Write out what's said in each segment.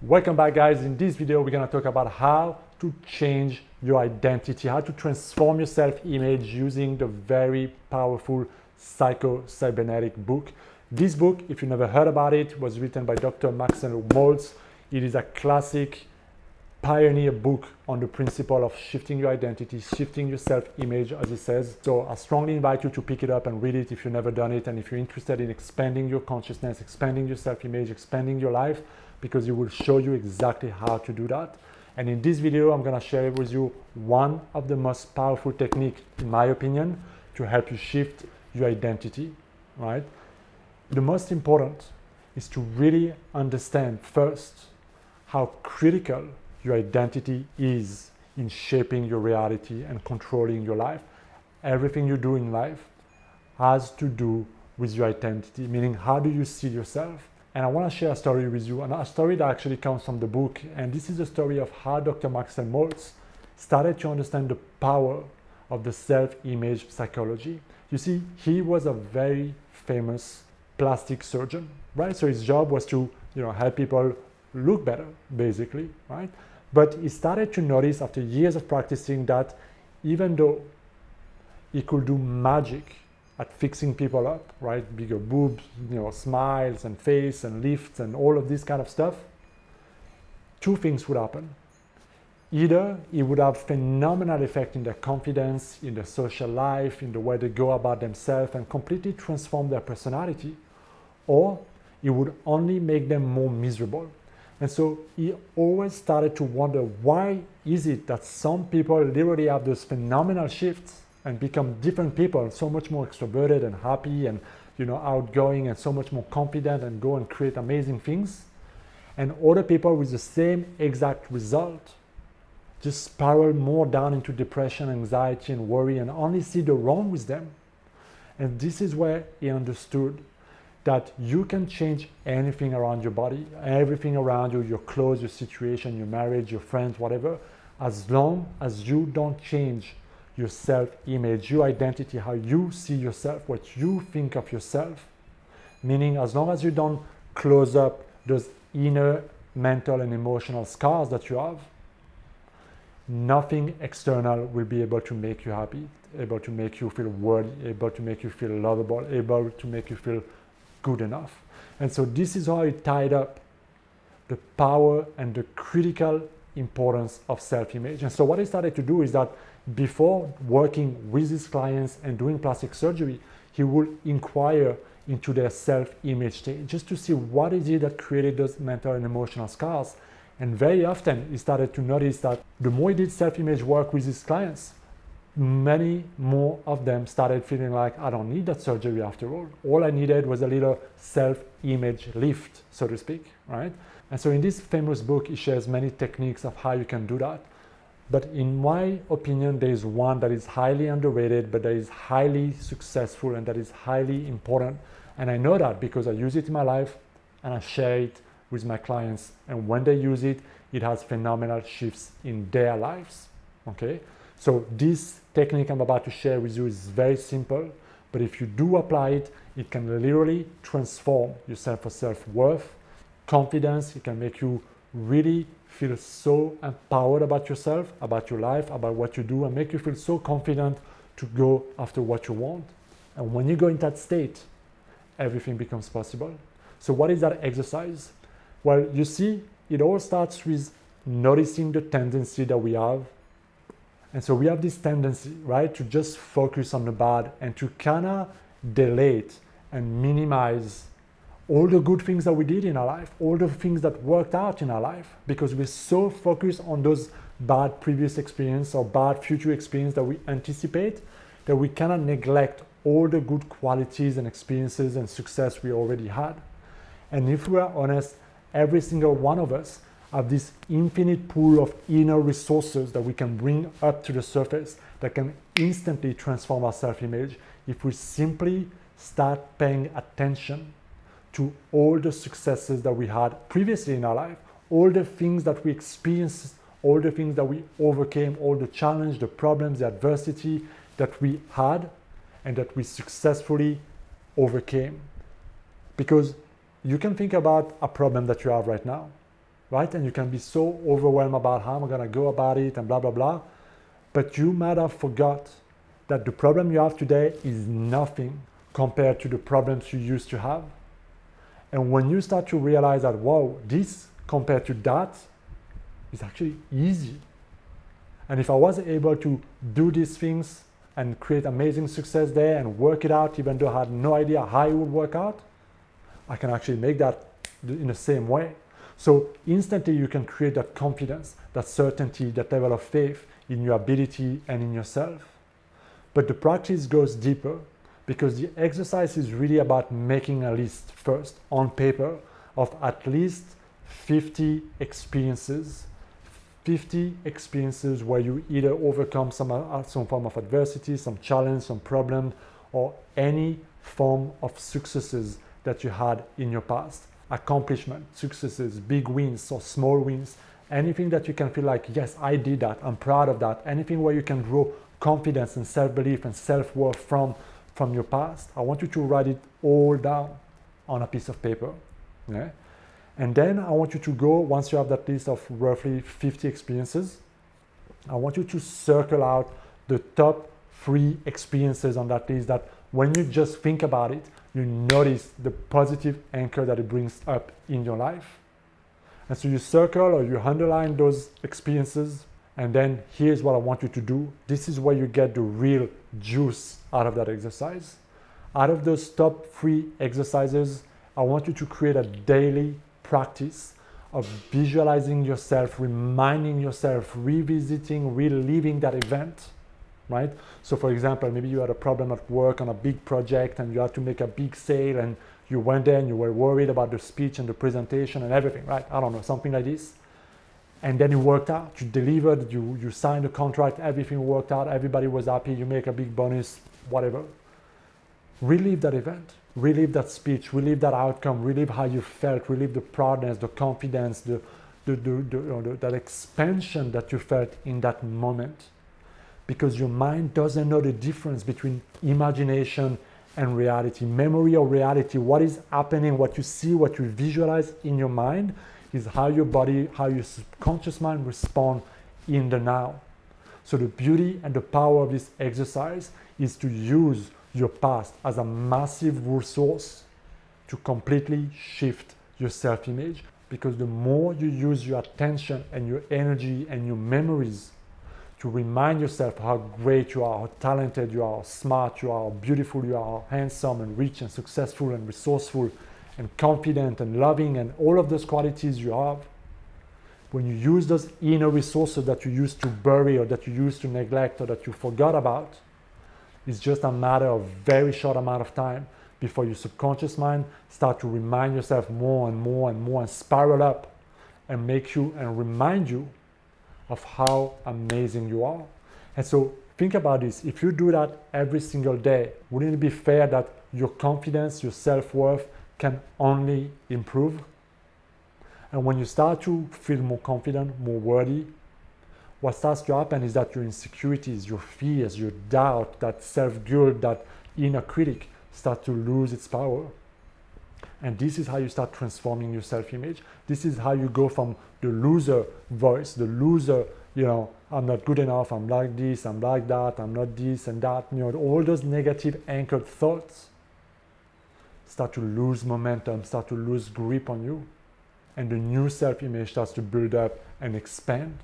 Welcome back, guys. In this video, we're going to talk about how to change your identity, how to transform your self-image using the very powerful psycho-cybernetic book. This book, if you never heard about it, was written by Dr. Maxwell Maltz. It is a classic pioneer book on the principle of shifting your identity, shifting your self-image, as it says. So I strongly invite you to pick it up and read it if you've never done it, and if you're interested in expanding your consciousness, expanding your self-image, expanding your life, because it will show you exactly how to do that. And in this video, I'm going to share with you one of the most powerful techniques, in my opinion, to help you shift your identity, right? The most important is to really understand first how critical your identity is in shaping your reality and controlling your life. Everything you do in life has to do with your identity, meaning how do you see yourself? And I want to share a story with you, and a story that actually comes from the book. And this is the story of how Dr. Maxwell Maltz started to understand the power of the self-image psychology. You see, he was a very famous plastic surgeon, right? So his job was to, help people look better, basically, right? But he started to notice after years of practicing that even though he could do magic at fixing people up, right? Bigger boobs, smiles and face and lifts and all of this kind of stuff, two things would happen. Either it would have phenomenal effect in their confidence, in their social life, in the way they go about themselves, and completely transform their personality, or it would only make them more miserable. And so he always started to wonder, why is it that some people literally have those phenomenal shifts and become different people, so much more extroverted and happy and outgoing and so much more confident and go and create amazing things, and other people with the same exact result just spiral more down into depression, anxiety and worry, and only see the wrong with them. And this is where he understood that you can change anything around your body, everything around you, your clothes, your situation, your marriage, your friends, whatever, as long as you don't change your self-image, your identity, how you see yourself, what you think of yourself. Meaning, as long as you don't close up those inner mental and emotional scars that you have, nothing external will be able to make you happy, able to make you feel worthy, able to make you feel lovable, able to make you feel good enough. And so this is how he tied up the power and the critical importance of self-image. And so what he started to do is that before working with his clients and doing plastic surgery, he would inquire into their self-image state just to see what is it that created those mental and emotional scars. And very often he started to notice that the more he did self-image work with his clients, many more of them started feeling like, I don't need that surgery after all. All I needed was a little self-image lift, so to speak, right? And so in this famous book, he shares many techniques of how you can do that. But in my opinion, there is one that is highly underrated, but that is highly successful and that is highly important. And I know that because I use it in my life and I share it with my clients. And when they use it, it has phenomenal shifts in their lives, okay? So this technique I'm about to share with you is very simple, but if you do apply it, it can literally transform your self-worth, confidence. It can make you really feel so empowered about yourself, about your life, about what you do, and make you feel so confident to go after what you want. And when you go in that state, everything becomes possible. So what is that exercise? Well, you see, it all starts with noticing the tendency that we have. And so we have this tendency, right, to just focus on the bad and to kind of delete and minimize all the good things that we did in our life, all the things that worked out in our life, because we're so focused on those bad previous experience or bad future experience that we anticipate, that we cannot neglect all the good qualities and experiences and success we already had. And if we are honest, every single one of us have this infinite pool of inner resources that we can bring up to the surface that can instantly transform our self-image if we simply start paying attention to all the successes that we had previously in our life, all the things that we experienced, all the things that we overcame, all the challenge, the problems, the adversity that we had and that we successfully overcame. Because you can think about a problem that you have right now. right? And you can be so overwhelmed about how I'm gonna go about it and blah, blah, blah. But you might have forgot that the problem you have today is nothing compared to the problems you used to have. And when you start to realize that, whoa, this compared to that is actually easy. And if I was able to do these things and create amazing success there and work it out, even though I had no idea how it would work out, I can actually make that in the same way. So instantly you can create that confidence, that certainty, that level of faith in your ability and in yourself. But the practice goes deeper, because the exercise is really about making a list first on paper of at least 50 experiences. 50 experiences where you either overcome some form of adversity, some challenge, some problem, or any form of successes that you had in your past. Accomplishment, successes, big wins or small wins, anything that you can feel like, yes, I did that, I'm proud of that, anything where you can grow confidence and self-belief and self-worth from your past. I want you to write it all down on a piece of paper. Yeah? And then I want you to go, once you have that list of roughly 50 experiences, I want you to circle out the top 3 experiences on that list that when you just think about it, you notice the positive anchor that it brings up in your life. And so you circle or you underline those experiences, and then here's what I want you to do. This is where you get the real juice out of that exercise. Out of those top 3 exercises, I want you to create a daily practice of visualizing yourself, reminding yourself, revisiting, reliving that event, right? So for example, maybe you had a problem at work on a big project and you had to make a big sale, and you went there and you were worried about the speech and the presentation and everything, right? I don't know, something like this. And then it worked out, you delivered, you signed the contract, everything worked out, everybody was happy, you make a big bonus, whatever. Relive that event, relive that speech, relive that outcome, relive how you felt, relive the proudness, the confidence, that expansion that you felt in that moment. Because your mind doesn't know the difference between imagination and reality. Memory or reality, what is happening, what you see, what you visualize in your mind is how your body, how your subconscious mind respond in the now. So the beauty and the power of this exercise is to use your past as a massive resource to completely shift your self-image. Because the more you use your attention and your energy and your memories to remind yourself how great you are, how talented you are, how smart you are, how beautiful you are, how handsome and rich and successful and resourceful and confident and loving and all of those qualities you have, when you use those inner resources that you used to bury or that you used to neglect or that you forgot about, it's just a matter of very short amount of time before your subconscious mind start to remind yourself more and more and more and spiral up and make you and remind you of how amazing you are. And so think about this. If you do that every single day, wouldn't it be fair that your confidence, your self-worth can only improve? And when you start to feel more confident, more worthy, what starts to happen is that your insecurities, your fears, your doubt, that self-guilt, that inner critic start to lose its power. And this is how you start transforming your self-image. This is how you go from the loser voice, the loser, I'm not good enough, I'm like this, I'm like that, I'm not this and that, all those negative anchored thoughts start to lose momentum, start to lose grip on you. And the new self-image starts to build up and expand.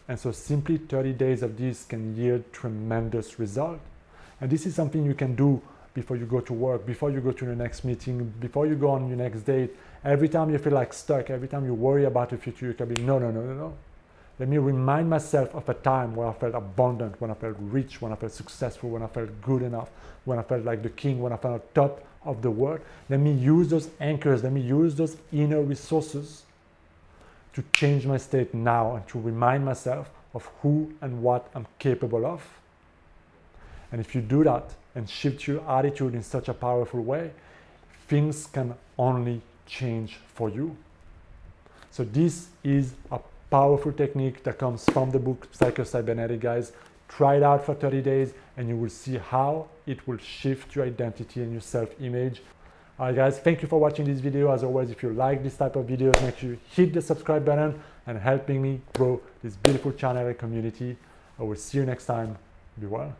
And so simply 30 days of this can yield tremendous result. And this is something you can do before you go to work, before you go to the next meeting, before you go on your next date. Every time you feel like stuck, every time you worry about the future, you can be, no. Let me remind myself of a time where I felt abundant, when I felt rich, when I felt successful, when I felt good enough, when I felt like the king, when I felt on top of the world. Let me use those anchors, let me use those inner resources to change my state now and to remind myself of who and what I'm capable of. And if you do that and shift your attitude in such a powerful way, things can only change for you. So this is a powerful technique that comes from the book Psycho-Cybernetics, guys. Try it out for 30 days and you will see how it will shift your identity and your self-image. All right, guys, thank you for watching this video. As always, if you like this type of videos, make sure you hit the subscribe button and helping me grow this beautiful channel and community. I will see you next time. Be well.